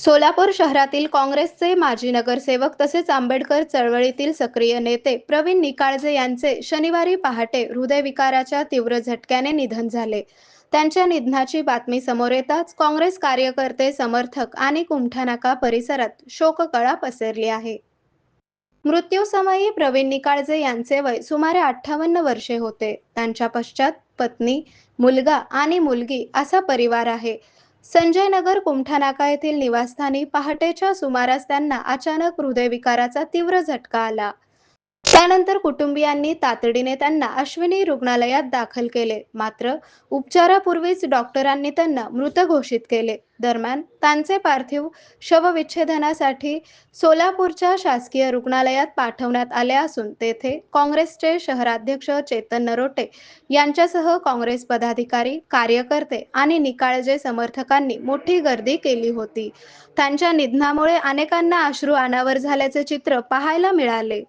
सोलापूर शहरातील काँग्रेसचे माजी नगरसेवक तसेच आंबेडकर चळवळीतील सक्रिय नेते प्रवीण निकाळजे यांचे शनिवारी पहाटे हृदयविकाराच्या तीव्र झटक्याने निधन झाले. त्यांच्या निधनाची बातमी समोर येताच काँग्रेस कार्यकर्ते, समर्थक आणि कुमठानाका परिसरात शोककळा पसरली आहे. मृत्यूसमयी प्रवीण निकाळजे यांचे वय सुमारे 58 वर्षे होते. त्यांच्या पश्चात पत्नी, मुलगा आणि मुलगी असा परिवार आहे. संजय नगर कुमठानाका येथील निवासस्थानी पहाटेच्या सुमारास त्यांना अचानक हृदयविकाराचा तीव्र झटका आला. त्यानंतर कुटुंबियांनी तातडीने त्यांना अश्विनी रुग्णालयात दाखल केले. मात्र उपचारापूर्वीच डॉक्टरांनी त्यांना मृत घोषित केले. दरम्यान त्यांचे पार्थिव शवविच्छेदनासाठी सोलापूरच्या शासकीय रुग्णालयात पाठवण्यात आले असून तेथे काँग्रेसचे शहराध्यक्ष चेतन नरोटे यांच्यासह काँग्रेस पदाधिकारी, कार्यकर्ते आणि निकाळजे समर्थकांनी मोठी गर्दी केली होती. त्यांच्या निधनामुळे अनेकांना अश्रू अनावर झाल्याचे चित्र पाहायला मिळाले.